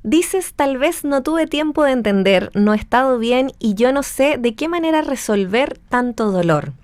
Dices, tal vez no tuve tiempo de entender, no he estado bien y yo no sé de qué manera resolver tanto dolor.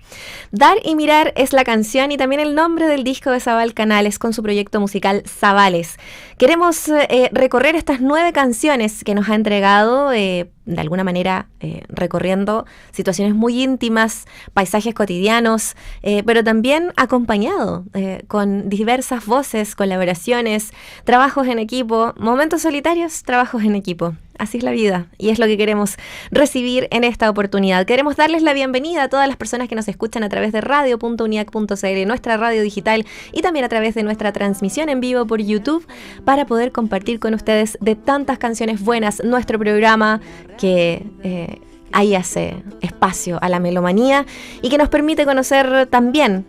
Dar y mirar es la canción y también el nombre del disco de Zabal Canales con su proyecto musical Zabales. Queremos recorrer estas 9 canciones que nos ha entregado, de alguna manera recorriendo situaciones muy íntimas, paisajes cotidianos, pero también acompañado con diversas voces, colaboraciones, trabajos en equipo, momentos solitarios, trabajos en equipo. Así es la vida y es lo que queremos recibir en esta oportunidad. Queremos darles la bienvenida a todas las personas que nos escuchan a través de radio.uniac.cl, nuestra radio digital, y también a través de nuestra transmisión en vivo por YouTube, para poder compartir con ustedes de tantas canciones buenas nuestro programa que ahí hace espacio a la melomanía y que nos permite conocer también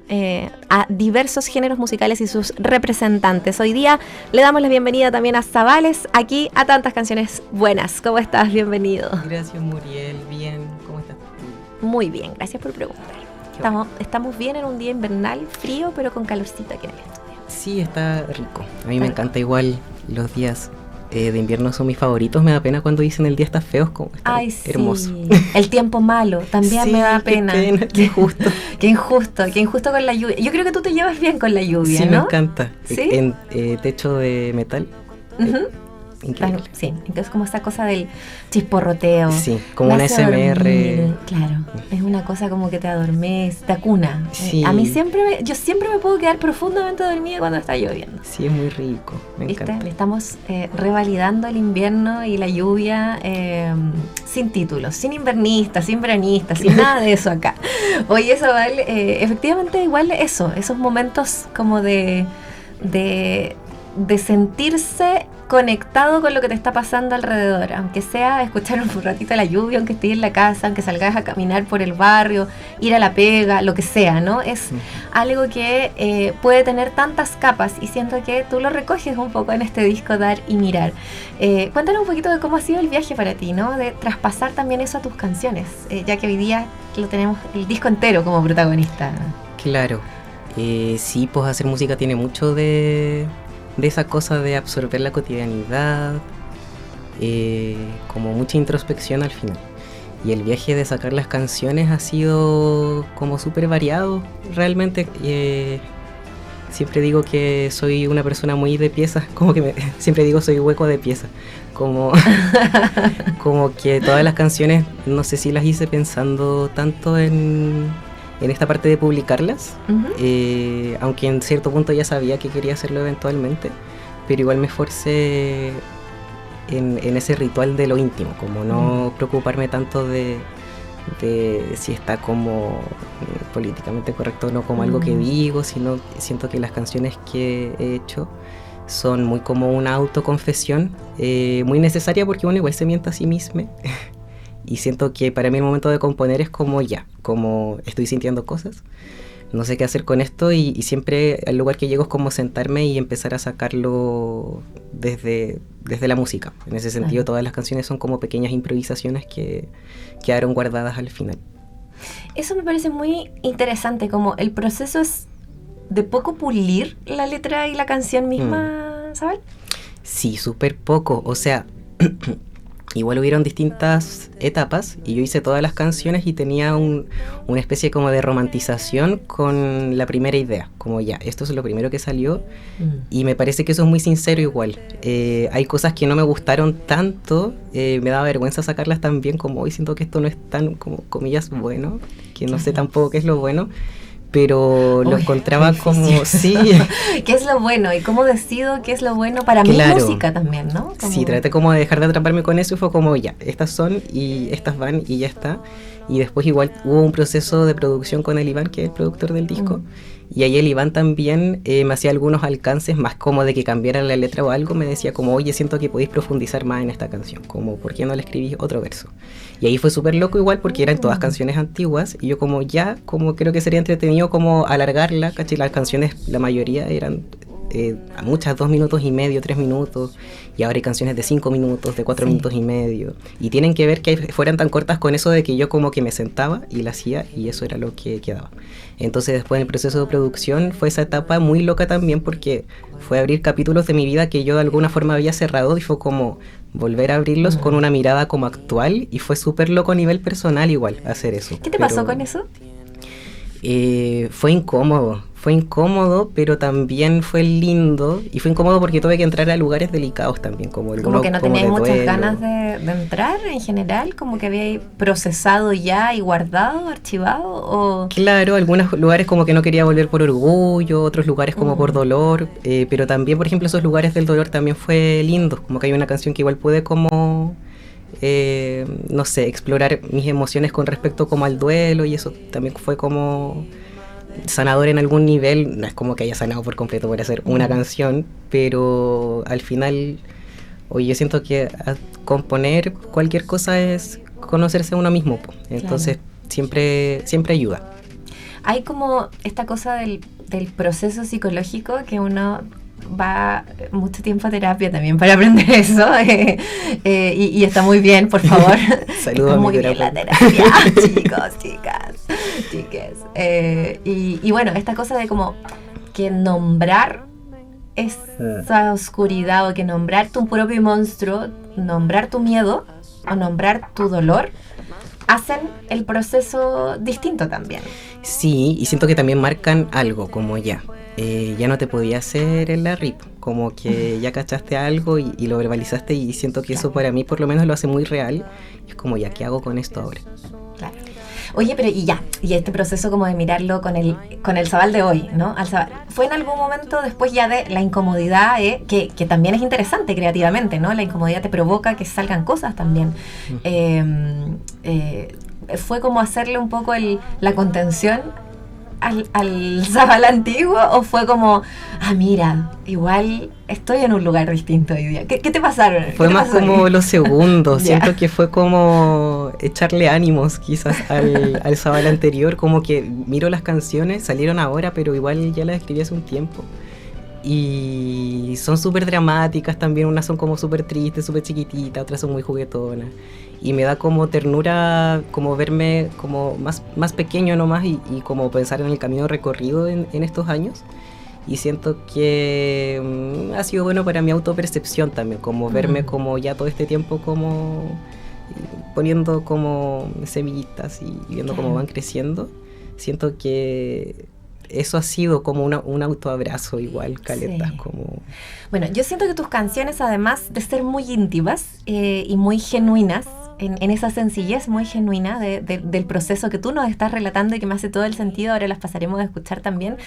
a diversos géneros musicales y sus representantes. Hoy día le damos la bienvenida también a Zabales, aquí a tantas canciones buenas. ¿Cómo estás? Bienvenido. Gracias, Muriel. Bien. ¿Cómo estás tú? Muy bien, gracias por preguntar. Estamos bien en un día invernal, frío, pero con calorcito aquí en el estudio. Sí, está rico. A mí me encanta igual los días de invierno, son mis favoritos. Me da pena cuando dicen el día está feo, como está hermoso. Sí. El tiempo malo, también me da pena. Qué injusto. Qué injusto con la lluvia. Yo creo que tú te llevas bien con la lluvia, sí, ¿no? Me encanta. ¿Sí? En techo de metal. Uh-huh. Increíble. Sí, es como esa cosa del chisporroteo. Sí, como una SMR. Claro, es una cosa como que te adormece, te acuna. Sí. A mí yo siempre me puedo quedar profundamente dormida cuando está lloviendo. Sí, es muy rico, me encanta. Le estamos revalidando el invierno y la lluvia sin títulos, sin invernistas, sin veranistas, sin nada de eso acá. Oye, eso vale, efectivamente igual esos momentos como de sentirse conectado con lo que te está pasando alrededor, aunque sea escuchar un ratito la lluvia, aunque estés en la casa, aunque salgas a caminar por el barrio, ir a la pega, lo que sea, ¿no? Es algo que puede tener tantas capas y siento que tú lo recoges un poco en este disco Dar y Mirar. Cuéntanos un poquito de cómo ha sido el viaje para ti, ¿no? De traspasar también eso a tus canciones, ya que hoy día lo tenemos el disco entero como protagonista. Claro, sí, pues hacer música tiene mucho de esa cosa de absorber la cotidianidad, como mucha introspección al final. Y el viaje de sacar las canciones ha sido como súper variado, realmente. Siempre digo que soy una persona muy de piezas, siempre digo soy hueco de piezas, como que todas las canciones, no sé si las hice pensando tanto en esta parte de publicarlas, aunque en cierto punto ya sabía que quería hacerlo eventualmente, pero igual me esforcé en ese ritual de lo íntimo, como no preocuparme tanto de si está como políticamente correcto o no, como algo que digo, sino siento que las canciones que he hecho son muy como una autoconfesión, muy necesaria porque uno igual se miente a sí mismo. Y siento que para mí el momento de componer es como estoy sintiendo cosas, no sé qué hacer con esto, y siempre el lugar que llego es como sentarme y empezar a sacarlo desde la música. En ese sentido, todas las canciones son como pequeñas improvisaciones que quedaron guardadas al final. Eso me parece muy interesante, como el proceso es de poco pulir la letra y la canción misma, ¿sabes? Sí, súper poco, o sea... Igual hubieron distintas etapas y yo hice todas las canciones y tenía una especie como de romantización con la primera idea, como esto es lo primero que salió, y me parece que eso es muy sincero igual. Hay cosas que no me gustaron tanto, me daba vergüenza sacarlas tan bien, como hoy siento que esto no es tan, como comillas, bueno, que no sé tampoco qué es lo bueno, pero lo encontraba como, sí. ¿Qué es lo bueno? ¿Y cómo decido qué es lo bueno para mi música también, no? Como... Sí, traté como de dejar de atraparme con eso y fue como estas son y estas van y ya está. Y después igual hubo un proceso de producción con el Iván, que es el productor del disco, y ahí el Iván también me hacía algunos alcances más como de que cambiara la letra o algo, me decía como, oye, siento que podéis profundizar más en esta canción, como, ¿por qué no le escribís otro verso? Y ahí fue súper loco igual porque eran todas canciones antiguas y yo como como creo que sería entretenido como alargarla, ¿cachai? Las canciones, la mayoría eran muchas 2 minutos y medio, 3 minutos, y ahora hay canciones de 5 minutos, de 4 minutos y medio, y tienen que ver que fueran tan cortas con eso de que yo como que me sentaba y la hacía y eso era lo que quedaba. Entonces después en el proceso de producción fue esa etapa muy loca también porque fue abrir capítulos de mi vida que yo de alguna forma había cerrado y fue como, volver a abrirlos con una mirada como actual, y fue súper loco a nivel personal igual hacer eso. ¿Qué te pasó con eso? Fue incómodo, pero también fue lindo, y fue incómodo porque tuve que entrar a lugares delicados también, como que no teníais muchas ganas de entrar en general, como que habíais procesado ya y guardado, archivado, o... Claro, algunos lugares como que no quería volver por orgullo, otros lugares como por dolor, pero también, por ejemplo, esos lugares del dolor también fue lindo, como que hay una canción que igual pude como... no sé, explorar mis emociones con respecto como al duelo, y eso también fue como sanador en algún nivel. No es como que haya sanado por completo por hacer una canción, pero al final, oye, yo siento que componer cualquier cosa es conocerse a uno mismo, entonces siempre ayuda. Hay como esta cosa del proceso psicológico que uno va mucho tiempo a terapia también para aprender eso, y está muy bien, por favor. Saludos a mi terapeuta. Muy bien la terapia, chicos, chiques. Y bueno, esta cosa de como que nombrar esa oscuridad, o que nombrar tu propio monstruo, nombrar tu miedo o nombrar tu dolor, hacen el proceso distinto también. Sí, y siento que también marcan algo, como ya no te podía hacer en la RIP, como que ya cachaste algo y lo verbalizaste, y siento que eso para mí por lo menos lo hace muy real. Es como, ya, ¿qué hago con esto ahora? Claro. Oye, pero y este proceso como de mirarlo con el Zabal de hoy, ¿no? ¿Fue en algún momento después ya de la incomodidad, que también es interesante creativamente, ¿no? La incomodidad te provoca que salgan cosas también. ¿Fue como hacerle un poco la contención al Zabal antiguo, o fue como, mira, igual estoy en un lugar distinto hoy día? ¿Qué te pasaron? Fue más como lo segundo. Siento que fue como echarle ánimos quizás al Zabal anterior, como que miro las canciones, salieron ahora, pero igual ya las escribí hace un tiempo. Y son súper dramáticas también, unas son como súper tristes, súper chiquititas, otras son muy juguetonas. Y me da como ternura como verme como más pequeño nomás, y como pensar en el camino recorrido en estos años. Y siento que ha sido bueno para mi autopercepción también, como verme como ya todo este tiempo como poniendo como semillitas y viendo cómo van creciendo. Siento que eso ha sido como un autoabrazo igual, caletas, sí. Como... Bueno, yo siento que tus canciones, además de ser muy íntimas y muy genuinas, en esa sencillez muy genuina del proceso que tú nos estás relatando y que me hace todo el sentido, ahora las pasaremos a escuchar también,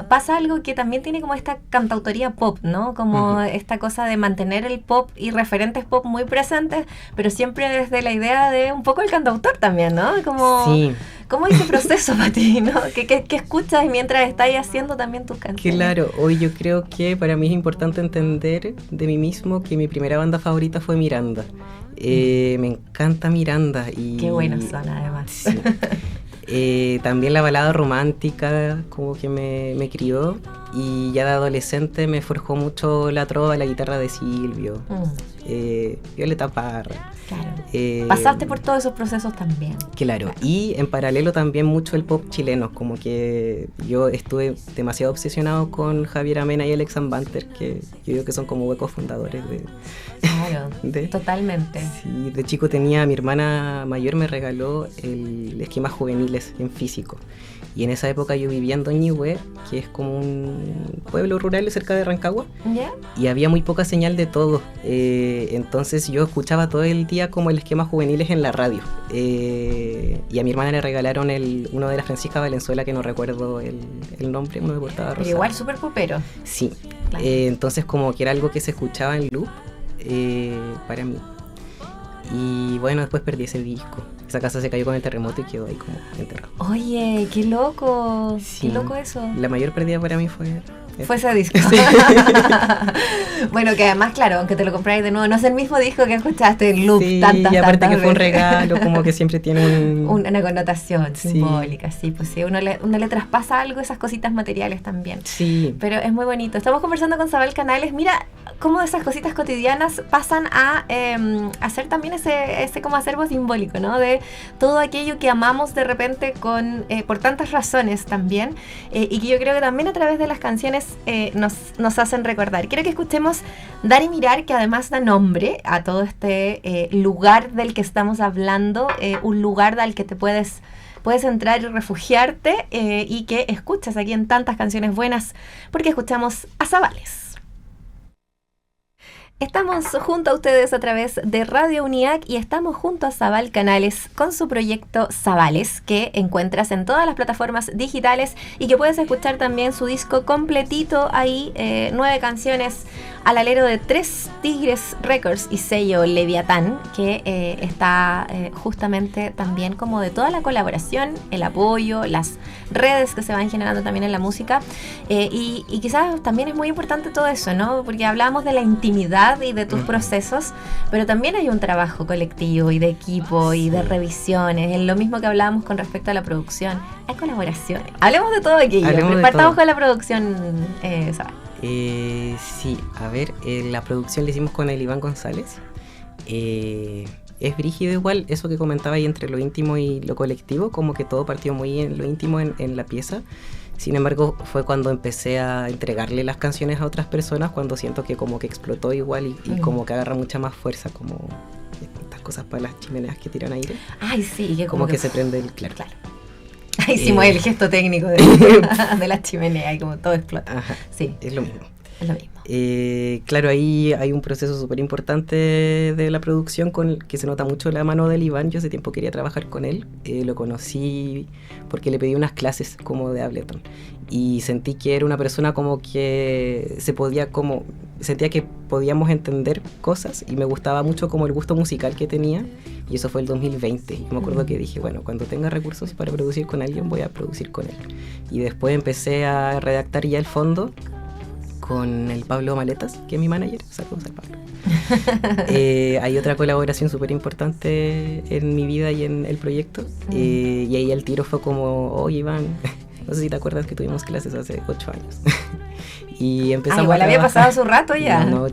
pasa algo que también tiene como esta cantautoría pop, ¿no? Como esta cosa de mantener el pop y referentes pop muy presentes, pero siempre desde la idea de un poco el cantautor también, ¿no? Como... Sí. ¿Cómo es ese proceso para ti, no? ¿Qué escuchas mientras estás haciendo también tus canciones? Claro, hoy yo creo que para mí es importante entender de mí mismo que mi primera banda favorita fue Miranda. Me encanta Miranda. Y qué buenos son, además. Sí. También la balada romántica como que me crió, y ya de adolescente me forjó mucho la trova, la guitarra de Silvio, Violeta Parra. Claro. Pasaste por todos esos procesos también. Claro, y en paralelo también mucho el pop chileno, como que yo estuve demasiado obsesionado con Javier Amena y Alex Banter, que yo digo que son como huecos fundadores de... Claro, totalmente. Sí, de chico tenía, mi hermana mayor me regaló el Esquemas Juveniles en físico, y en esa época yo vivía en Doñihue, que es como un pueblo rural cerca de Rancagua, y había muy poca señal de todo, entonces yo escuchaba todo el día como el Esquemas Juveniles en la radio, y a mi hermana le regalaron uno de la Francisca Valenzuela, que no recuerdo el nombre, uno de portada rosa. Pero igual súper popero. Sí, claro. Entonces como que era algo que se escuchaba en loop para mí. Y bueno, después perdí ese disco. Esa casa se cayó con el terremoto y quedó ahí como enterrado. Oye, qué loco. Sí, qué loco eso. La mayor pérdida para mí fue ese disco. Sí. Bueno, que además, claro, aunque te lo compráis de nuevo, no es el mismo disco que escuchaste en loop tantas y aparte que veces. fue un regalo, como que siempre tiene una connotación simbólica, sí, pues sí, uno le traspasa algo, esas cositas materiales también. Sí. Pero es muy bonito. Estamos conversando con Zabal Canales. Mira cómo esas cositas cotidianas pasan a hacer también ese como acervo simbólico, ¿no? De todo aquello que amamos de repente por tantas razones también, y que yo creo que también a través de las canciones canciones nos hacen recordar. Quiero que escuchemos Dar y Mirar, que además da nombre a todo este lugar del que estamos hablando, un lugar al que te puedes entrar y refugiarte, y que escuchas aquí en tantas canciones buenas, porque escuchamos a Zabales. Estamos junto a ustedes a través de Radio UNIAC y estamos junto a Zabal Canales con su proyecto Zabales, que encuentras en todas las plataformas digitales y que puedes escuchar también su disco completito ahí, 9 canciones al alero de 3 Tigres Records y sello Leviatán, que está justamente también como de toda la colaboración, el apoyo, las redes que se van generando también en la música, y quizás también es muy importante todo eso, ¿no? Porque hablábamos de la intimidad y de tus procesos, pero también hay un trabajo colectivo y de equipo y de revisiones, es lo mismo que hablábamos con respecto a la producción, hay colaboraciones. Hablemos de todo aquí, partamos con la producción, Zabal. Sí, a ver, la producción la hicimos con el Iván González. Es brígido igual eso que comentaba ahí entre lo íntimo y lo colectivo, como que todo partió muy en lo íntimo en la pieza. Sin embargo, fue cuando empecé a entregarle las canciones a otras personas, cuando siento que como que explotó igual y como que agarra mucha más fuerza, como estas cosas para las chimeneas que tiran aire. Ay, sí, que como que se prende el claro. Ahí hicimos el gesto técnico de la chimenea y como todo explota. Ajá, sí. Es lo mismo. Es lo mismo. Claro, ahí hay un proceso súper importante de la producción que se nota mucho la mano del Iván. Yo hace tiempo quería trabajar con él, lo conocí porque le pedí unas clases como de Ableton y sentí que era una persona como que sentía que podíamos entender cosas y me gustaba mucho como el gusto musical que tenía, y eso fue el 2020 y me acuerdo que dije, bueno, cuando tenga recursos para producir con alguien voy a producir con él, y después empecé a redactar ya el fondo con el Pablo Maletas, que es mi manager. Saludos al Pablo. Hay otra colaboración súper importante en mi vida y en el proyecto, y ahí el tiro fue como, oye Iván, no sé si te acuerdas que tuvimos clases hace 8 años. Y empezamos igual había pasado su rato ya. No,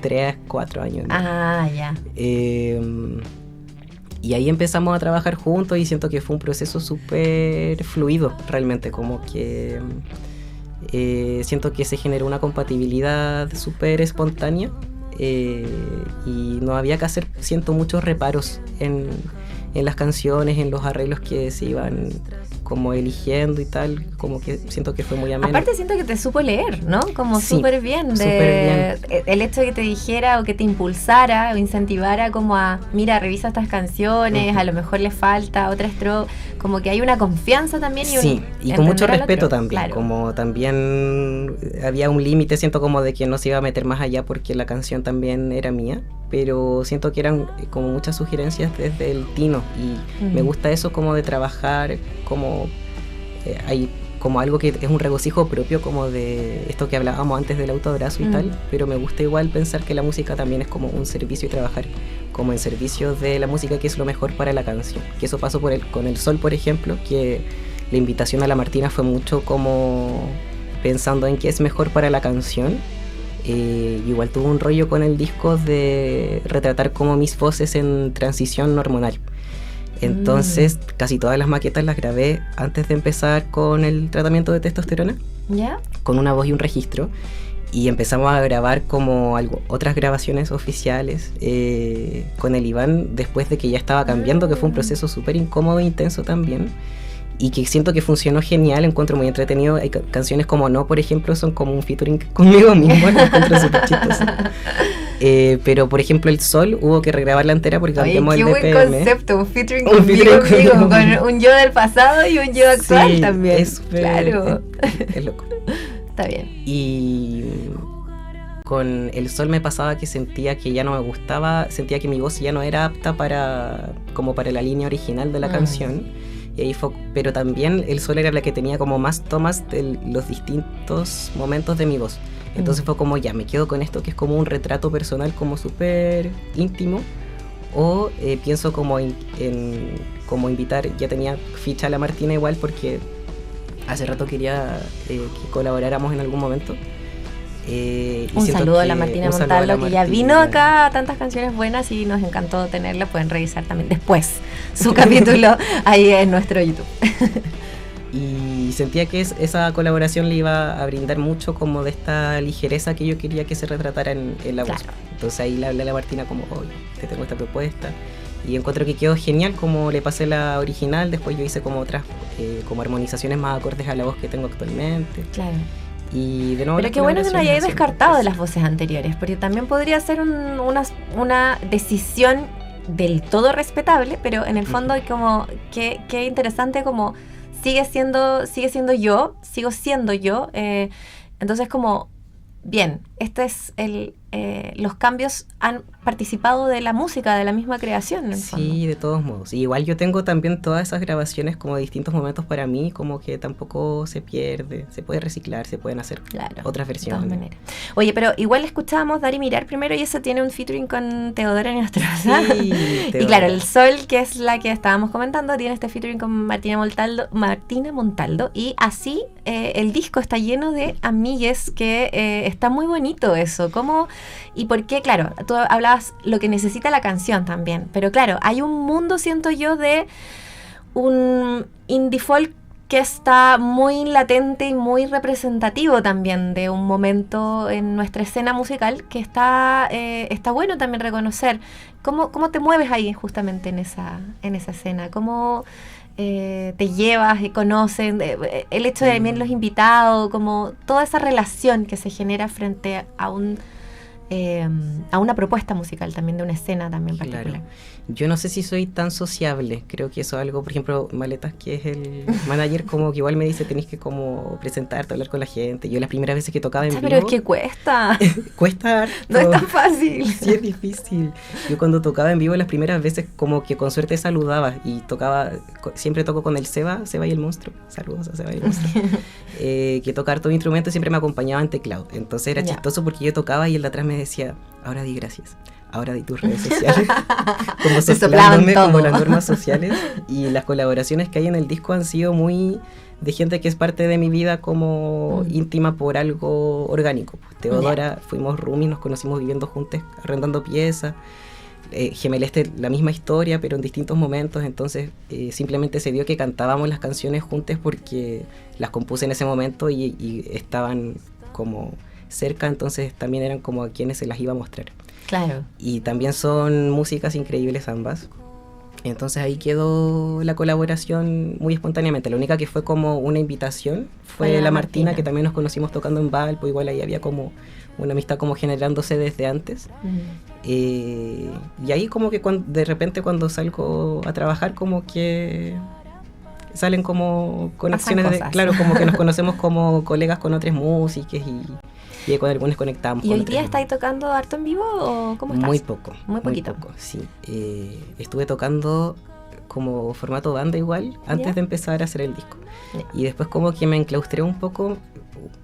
3, 4 años. ¿No? Ya. Y ahí empezamos a trabajar juntos y siento que fue un proceso súper fluido, realmente, como que... siento que se generó una compatibilidad súper espontánea, y no había que hacer, siento, muchos reparos en las canciones, en los arreglos que se iban como eligiendo y tal, como que siento que fue muy ameno. Aparte siento que te supo leer, ¿no? Como sí, súper bien. El hecho de que te dijera o que te impulsara o incentivara como a, mira, revisa estas canciones, a lo mejor le falta otra estrofa, como que hay una confianza también. Y con mucho respeto también, claro. Como también había un límite, siento como de que no se iba a meter más allá porque la canción también era mía, pero siento que eran como muchas sugerencias desde el tino y me gusta eso como de trabajar como hay como algo que es un regocijo propio, como de esto que hablábamos antes del autoabrazo y tal, pero me gusta igual pensar que la música también es como un servicio y trabajar como en servicio de la música, que es lo mejor para la canción, que eso pasó con El Sol, por ejemplo, que la invitación a la Martina fue mucho como pensando en qué es mejor para la canción. Igual tuve un rollo con el disco de retratar como mis voces en transición hormonal. Entonces casi todas las maquetas las grabé antes de empezar con el tratamiento de testosterona, con una voz y un registro, y empezamos a grabar como otras grabaciones oficiales con el Iván después de que ya estaba cambiando, que fue un proceso súper incómodo e intenso también, y que siento que funcionó genial, encuentro muy entretenido. Hay canciones como No, por ejemplo, son como un featuring conmigo mismo, lo encuentro súper chistoso. Pero por ejemplo El Sol hubo que regrabarla entera porque cambiamos el BPM. Qué buen concepto, un featuring conmigo, con un yo del pasado y un yo actual también. Es claro. Es loco. Está bien. Y con El Sol me pasaba que sentía que ya no me gustaba, sentía que mi voz ya no era apta para la línea original de la canción. Y ahí fue, pero también El Sol era la que tenía como más tomas de los distintos momentos de mi voz. Entonces fue como, ya, me quedo con esto que es como un retrato personal como súper íntimo, o pienso como en como invitar, ya tenía ficha a la Martina igual porque hace rato quería que colaboráramos en algún momento. Un saludo a la Martina Montalvo, que ya vino acá a tantas canciones buenas y nos encantó tenerla. Pueden revisar también después su capítulo ahí en nuestro YouTube. Y sentía que esa colaboración le iba a brindar mucho como de esta ligereza que yo quería que se retratara en la voz. Entonces ahí le hablé a la Martina como, oye, te tengo esta propuesta. Y encuentro que quedó genial como le pasé la original. Después yo hice como otras como armonizaciones más acordes a la voz que tengo actualmente. Claro. Y de nuevo, pero qué bueno que no hayáis descartado de las voces anteriores, porque también podría ser una decisión del todo respetable, pero en el fondo es como qué interesante, como sigue siendo yo, sigo siendo yo, entonces como bien, los cambios han participado de la música, de la misma creación en el fondo. Sí, de todos modos. Y igual yo tengo también todas esas grabaciones como de distintos momentos para mí, como que tampoco se pierde, se puede reciclar, se pueden hacer otras versiones. De todas maneras. Oye, pero igual escuchábamos Dar y Mirar primero, y eso tiene un featuring con Teodora Nostroza. Sí, y claro, El Sol, que es la que estábamos comentando, tiene este featuring con Martina Montaldo, y así el disco está lleno de amigues, que está muy bonito eso. ¿Cómo y por qué? Claro, tú hablabas lo que necesita la canción también, pero claro, hay un mundo, siento yo, de un indie folk que está muy latente y muy representativo también de un momento en nuestra escena musical que está bueno también reconocer. ¿Cómo te mueves ahí justamente en esa escena? ¿Cómo te llevas y conocen? El hecho de también los invitados, como toda esa relación que se genera frente a una propuesta musical también, de una escena también particular. Claro. Yo no sé si soy tan sociable, creo que eso es algo, por ejemplo, Maletas, que es el manager, como que igual me dice, tenés que como presentarte, hablar con la gente. Yo las primeras veces que tocaba en vivo... Pero es que cuesta. Cuesta harto. No es tan fácil. Sí, es difícil. Yo cuando tocaba en vivo las primeras veces como que con suerte saludaba, y tocaba, siempre toco con el Seba y el Monstruo. Saludos a Seba y el Monstruo. Que tocar todo instrumento siempre me acompañaba en teclado. Entonces era chistoso porque yo tocaba y el de atrás me decía, ahora di gracias. Ahora di tus redes sociales, como soplándome como las normas sociales. Y las colaboraciones que hay en el disco han sido muy de gente que es parte de mi vida como íntima por algo orgánico. Teodora, fuimos roomies, nos conocimos viviendo juntos, arrendando piezas. Gemeleste, la misma historia, pero en distintos momentos. Entonces simplemente se dio que cantábamos las canciones juntos porque las compuse en ese momento y estaban como cerca, entonces también eran como a quienes se las iba a mostrar. Claro. Y también son músicas increíbles ambas. Entonces ahí quedó la colaboración muy espontáneamente. La única que fue como una invitación fue la Martina, que también nos conocimos tocando en Valpo. Igual ahí había como una amistad como generándose desde antes. Y ahí como que de repente cuando salgo a trabajar como que salen como conexiones, claro, como que nos conocemos como colegas con otras músicas y con algunos conectamos. ¿Y hoy día estáis tocando harto en vivo o cómo estás? Muy poco. Muy poquito. Poco, sí. Estuve tocando como formato banda igual antes de empezar a hacer el disco. Y después como que me enclaustré un poco,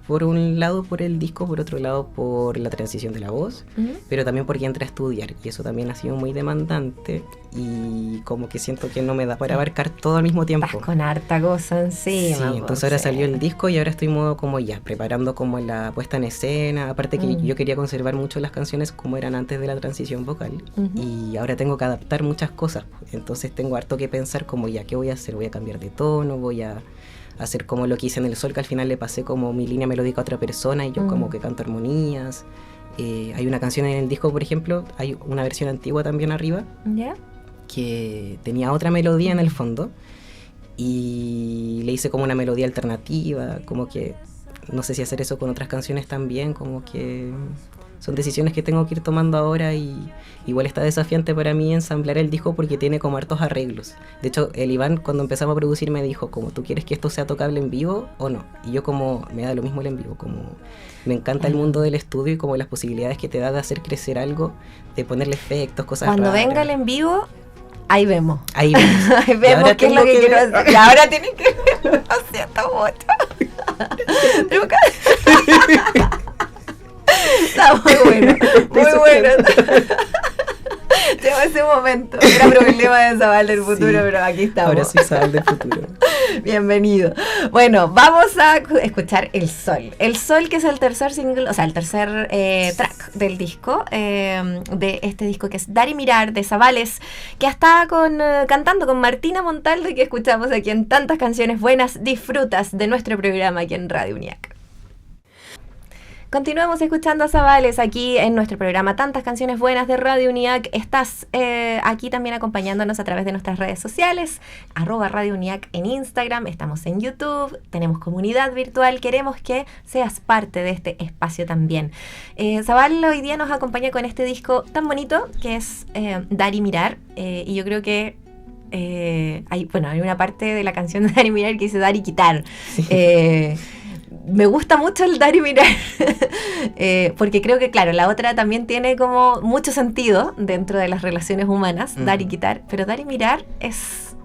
por un lado por el disco, por otro lado por la transición de la voz, pero también porque entré a estudiar y eso también ha sido muy demandante y como que siento que no me da para abarcar todo al mismo tiempo. Estás con harta cosa encima. Sí, entonces ahora salió el disco y ahora estoy como ya preparando como la puesta en escena, aparte que yo quería conservar mucho las canciones como eran antes de la transición vocal y ahora tengo que adaptar muchas cosas, entonces tengo harto que pensar como ya, ¿qué voy a hacer? ¿Voy a cambiar de tono? ¿Voy a hacer como lo que hice en El Sol, que al final le pasé como mi línea melódica a otra persona y yo como que canto armonías? Hay una canción en el disco, por ejemplo, hay una versión antigua también arriba, que tenía otra melodía en el fondo y le hice como una melodía alternativa, como que no sé si hacer eso con otras canciones también, como que son decisiones que tengo que ir tomando ahora y igual está desafiante para mí ensamblar el disco porque tiene como hartos arreglos. De hecho, el Iván cuando empezamos a producir me dijo como, ¿tú quieres que esto sea tocable en vivo o no? Y yo como, me da lo mismo el en vivo, como me encanta el mundo del estudio y como las posibilidades que te da de hacer crecer algo, de ponerle efectos, cosas cuando raras. Venga el en vivo, ahí vemos. Ahí vemos. Ahí vemos qué es lo que quiero hacer. Y ahora tienen que ver, lo siento mucho. Está muy bueno, muy bueno. Tengo ese momento. Era problema de Zabal del futuro, pero aquí estamos. Ahora soy Zabal del futuro. Bienvenido. Bueno, vamos a escuchar El Sol. El Sol, que es el tercer single, o sea, el tercer track del disco, de este disco que es Dar y Mirar, de Zavales, que está cantando con Martina Montaldo y que escuchamos aquí en Tantas Canciones Buenas. Disfrutas de nuestro programa aquí en Radio UNIAC. Continuamos escuchando a Zavales aquí en nuestro programa Tantas Canciones Buenas de Radio UNIAC. Estás aquí también acompañándonos a través de nuestras redes sociales, @Radio UNIAC en Instagram, estamos en YouTube, tenemos comunidad virtual, queremos que seas parte de este espacio también. Zaval hoy día nos acompaña con este disco tan bonito que es Dar y Mirar, y yo creo que hay una parte de la canción de Dar y Mirar que dice dar y quitar. Sí. Me gusta mucho el dar y mirar, porque creo que, claro, la otra también tiene como mucho sentido dentro de las relaciones humanas, dar y quitar, pero dar y mirar es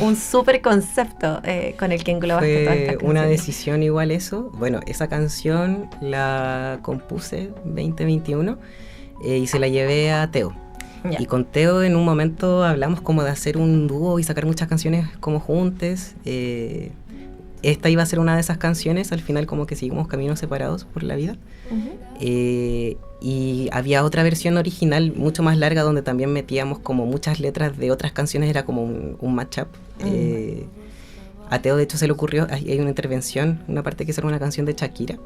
un súper concepto con el que englobaste toda esta canción. Una decisión igual eso. Bueno, esa canción la compuse 2021 y se la llevé a Teo. Yeah. Y con Teo en un momento hablamos como de hacer un dúo y sacar muchas canciones como juntes. Esta iba a ser una de esas canciones, al final como que seguimos caminos separados por la vida. Uh-huh. Y había otra versión original mucho más larga donde también metíamos como muchas letras de otras canciones, era como un mashup. Uh-huh. A Teo de hecho se le ocurrió, hay una intervención, una parte que es una canción de Shakira.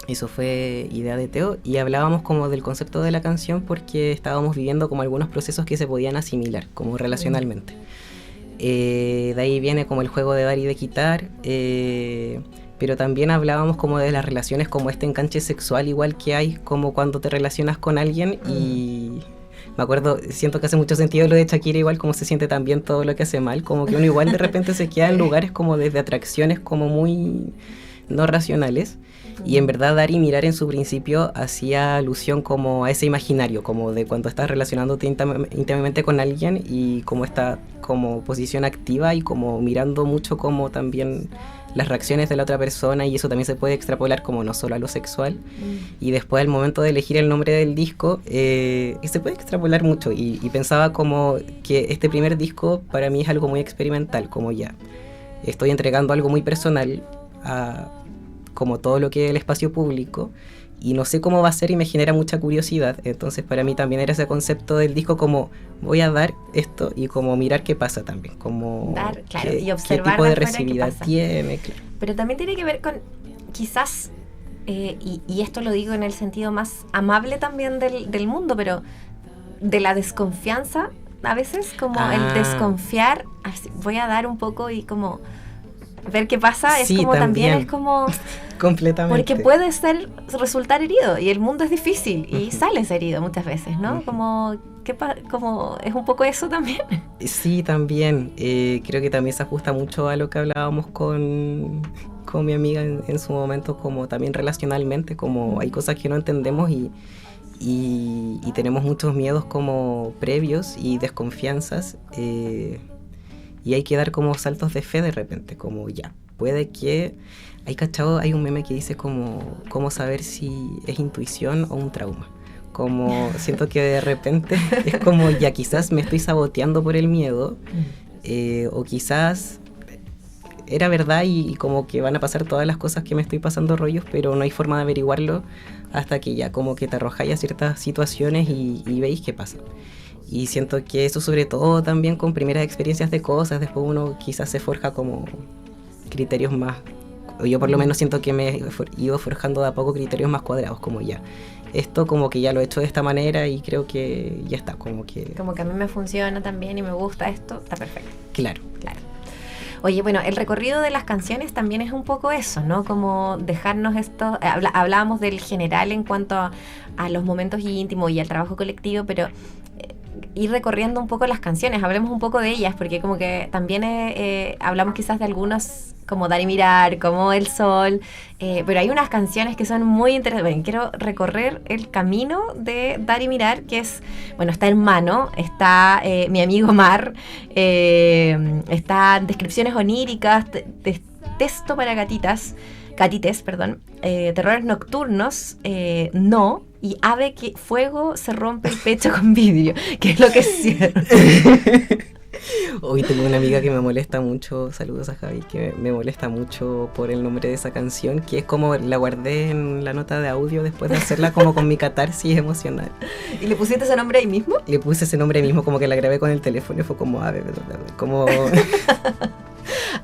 Eso fue idea de Teo y hablábamos como del concepto de la canción porque estábamos viviendo como algunos procesos que se podían asimilar como relacionalmente. Uh-huh. De ahí viene como el juego de dar y de quitar, pero también hablábamos como de las relaciones, como este enganche sexual igual que hay como cuando te relacionas con alguien. Y me acuerdo, siento que hace mucho sentido lo de Shakira, igual como se siente también todo lo que hace mal, como que uno igual de repente se queda en lugares como desde atracciones como muy no racionales. Y en verdad Dar y Mirar en su principio hacía alusión como a ese imaginario, como de cuando estás relacionándote íntimamente con alguien y como esta como posición activa y como mirando mucho como también las reacciones de la otra persona, y eso también se puede extrapolar como no solo a lo sexual. Y después al momento de elegir el nombre del disco se puede extrapolar mucho y pensaba como que este primer disco para mí es algo muy experimental, como ya estoy entregando algo muy personal a como todo lo que es el espacio público y no sé cómo va a ser y me genera mucha curiosidad. Entonces para mí también era ese concepto del disco como voy a dar esto y como mirar qué pasa también, como dar, claro, y observar qué tipo de recibibilidad tiene, claro. Pero también tiene que ver con quizás y esto lo digo en el sentido más amable también del mundo, pero de la desconfianza a veces, como el desconfiar, así, voy a dar un poco y como ver qué pasa, es sí, como también es como completamente, porque puede resultar herido y el mundo es difícil y sales herido muchas veces, ¿no? Como es un poco eso también. Sí, también creo que también se ajusta mucho a lo que hablábamos con mi amiga en su momento, como también relacionalmente, como hay cosas que no entendemos y tenemos muchos miedos como previos y desconfianzas, y hay que dar como saltos de fe de repente, como ya, puede que... Hay un meme que dice como cómo saber si es intuición o un trauma. Como siento que de repente es como ya quizás me estoy saboteando por el miedo, o quizás era verdad y como que van a pasar todas las cosas que me estoy pasando rollos, pero no hay forma de averiguarlo hasta que ya como que te arrojáis a ciertas situaciones y veis qué pasa. Y siento que eso sobre todo también con primeras experiencias de cosas, después uno quizás se forja como criterios más, o yo por lo menos siento que me he ido forjando de a poco criterios más cuadrados, como ya, esto como que ya lo he hecho de esta manera y creo que ya está, como que a mí me funciona también y me gusta esto, está perfecto. Claro. Oye, bueno, el recorrido de las canciones también es un poco eso, ¿no? Como dejarnos esto, hablábamos del general en cuanto a los momentos íntimos y al trabajo colectivo, pero ir recorriendo un poco las canciones, hablemos un poco de ellas, porque como que también hablamos quizás de algunos como Dar y Mirar, como El Sol, pero hay unas canciones que son muy interesantes. Bueno, quiero recorrer el camino de Dar y Mirar, que es, bueno, está Hermano, está Mi Amigo Mar, está Descripciones Oníricas, Texto para Gatites, Terrores Nocturnos, No, y Ave que Fuego se rompe el pecho con vidrio, que es lo que es cierto. Hoy tengo una amiga que me molesta mucho, saludos a Javi, que me molesta mucho por el nombre de esa canción, que es como la guardé en la nota de audio después de hacerla como con mi catarsis emocional. ¿Y le pusiste ese nombre ahí mismo? Le puse ese nombre ahí mismo, como que la grabé con el teléfono y fue como ave, como...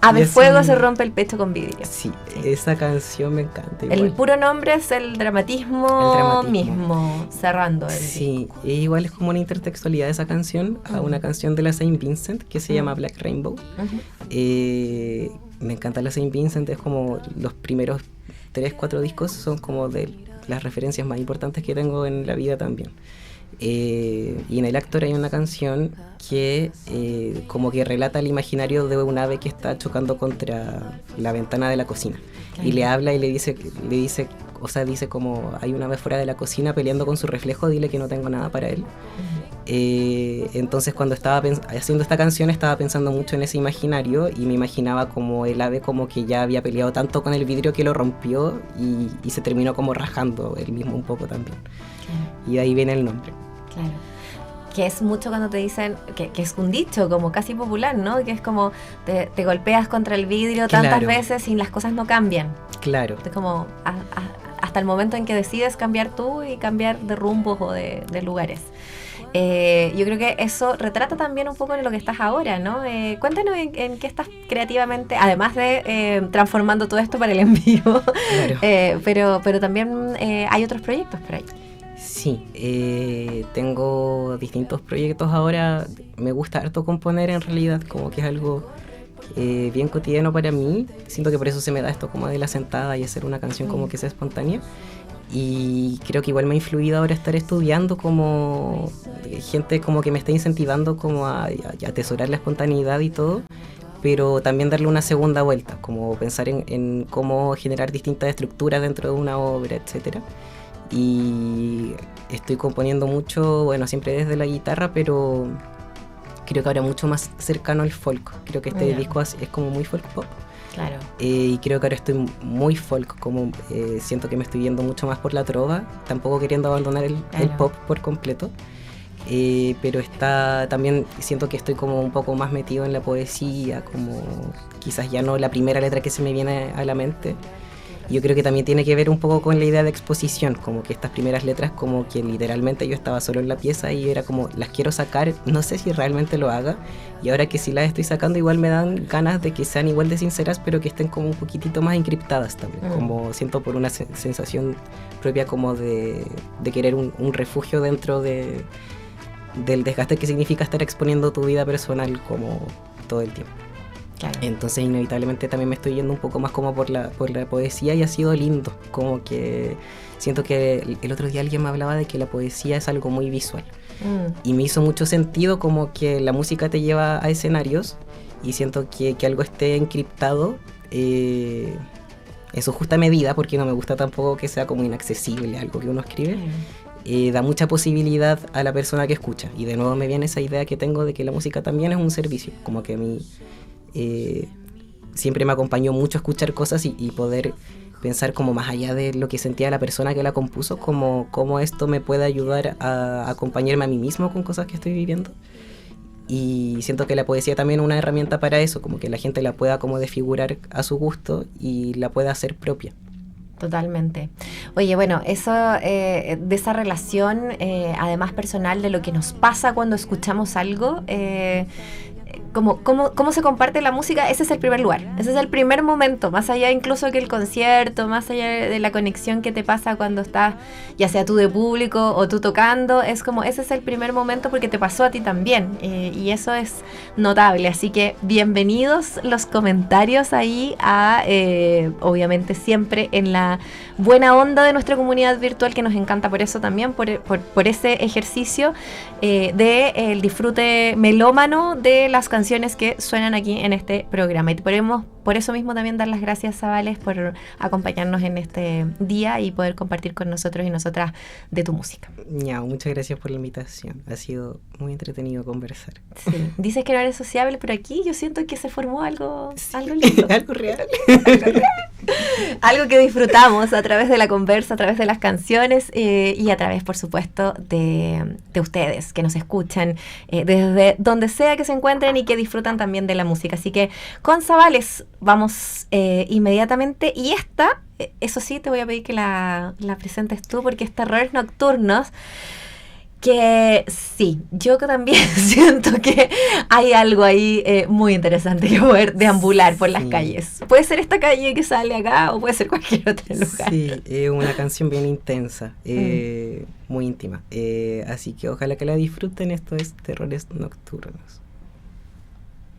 Ave Fuego se rompe el pecho con vidrio. Sí, esa canción me encanta. Igual. El puro nombre es el dramatismo mismo, cerrando. Sí, igual es como una intertextualidad de esa canción a una canción de la Saint Vincent que se llama Black Rainbow. Me encanta la Saint Vincent, es como los primeros 3-4 discos son como de las referencias más importantes que tengo en la vida también. Y en el Actor hay una canción que como que relata el imaginario de un ave que está chocando contra la ventana de la cocina. Claro. Y le habla y le dice, o sea, dice como hay un ave fuera de la cocina peleando con su reflejo, dile que no tengo nada para él. Entonces cuando estaba haciendo esta canción estaba pensando mucho en ese imaginario y me imaginaba como el ave como que ya había peleado tanto con el vidrio que lo rompió y se terminó como rajando él mismo un poco también. Y de ahí viene el nombre. Claro. Que es mucho cuando te dicen, que es un dicho como casi popular, ¿no? Que es como te golpeas contra el vidrio tantas veces y las cosas no cambian. Claro. Es como hasta el momento en que decides cambiar tú y cambiar de rumbos o de lugares. Yo creo que eso retrata también un poco en lo que estás ahora, ¿no? Cuéntanos en qué estás creativamente, además de transformando todo esto para el envío, claro. pero también hay otros proyectos por ahí. Sí, tengo distintos proyectos ahora. Me gusta harto componer en realidad, como que es algo bien cotidiano para mí. Siento que por eso se me da esto como de la sentada y hacer una canción como que sea espontánea. Y creo que igual me ha influido ahora estar estudiando, como gente como que me está incentivando como a atesorar la espontaneidad y todo, pero también darle una segunda vuelta, como pensar en cómo generar distintas estructuras dentro de una obra, etcétera. Y estoy componiendo mucho, bueno, siempre desde la guitarra, pero creo que ahora mucho más cercano al folk. Creo que este disco es como muy folk pop. Claro. Y creo que ahora estoy muy folk, como siento que me estoy yendo mucho más por la trova, tampoco queriendo abandonar el pop por completo, pero también siento que estoy como un poco más metido en la poesía, como quizás ya no la primera letra que se me viene a la mente. Yo creo que también tiene que ver un poco con la idea de exposición, como que estas primeras letras como que literalmente yo estaba solo en la pieza y era como las quiero sacar, no sé si realmente lo haga, y ahora que sí las estoy sacando igual me dan ganas de que sean igual de sinceras pero que estén como un poquitito más encriptadas también, como siento por una sensación propia como de querer un refugio dentro del desgaste que significa estar exponiendo tu vida personal como todo el tiempo. Claro. Entonces inevitablemente también me estoy yendo un poco más como por la poesía y ha sido lindo, como que siento que el otro día alguien me hablaba de que la poesía es algo muy visual y me hizo mucho sentido como que la música te lleva a escenarios y siento que algo esté encriptado en su justa medida, porque no me gusta tampoco que sea como inaccesible algo que uno escribe. Da mucha posibilidad a la persona que escucha y de nuevo me viene esa idea que tengo de que la música también es un servicio, como que a mí siempre me acompañó mucho escuchar cosas y poder pensar como más allá de lo que sentía la persona que la compuso, como esto me puede ayudar a acompañarme a mí mismo con cosas que estoy viviendo. Y siento que la poesía también es una herramienta para eso, como que la gente la pueda como desfigurar a su gusto y la pueda hacer propia. Totalmente. Oye, bueno, eso de esa relación, además personal, de lo que nos pasa cuando escuchamos algo, cómo se comparte la música, ese es el primer lugar, ese es el primer momento, más allá incluso que el concierto, más allá de la conexión que te pasa cuando estás, ya sea tú de público o tú tocando, es como ese es el primer momento porque te pasó a ti también, y eso es notable, así que bienvenidos los comentarios ahí obviamente siempre en la buena onda de nuestra comunidad virtual, que nos encanta por eso también, por ese ejercicio del disfrute melómano de las canciones que suenan aquí en este programa. Y podemos por eso mismo también dar las gracias a Vales por acompañarnos en este día y poder compartir con nosotros y nosotras de tu música. Muchas gracias por la invitación. Ha sido muy entretenido conversar. Sí. Dices que no eres sociable, pero aquí yo siento que se formó algo lindo. Algo real. Algo real. Algo que disfrutamos a través de la conversa, a través de las canciones y a través, por supuesto, de ustedes que nos escuchan desde donde sea que se encuentren y que disfrutan también de la música. Así que con Zabales vamos inmediatamente. Y eso sí, te voy a pedir que la presentes tú, porque es Terrores Nocturnos. Que sí, yo también siento que hay algo ahí muy interesante que poder deambular por las calles. Puede ser esta calle que sale acá o puede ser cualquier otro lugar. Sí, es una canción bien intensa, muy íntima. Así que ojalá que la disfruten. Esto es Terrores Nocturnos.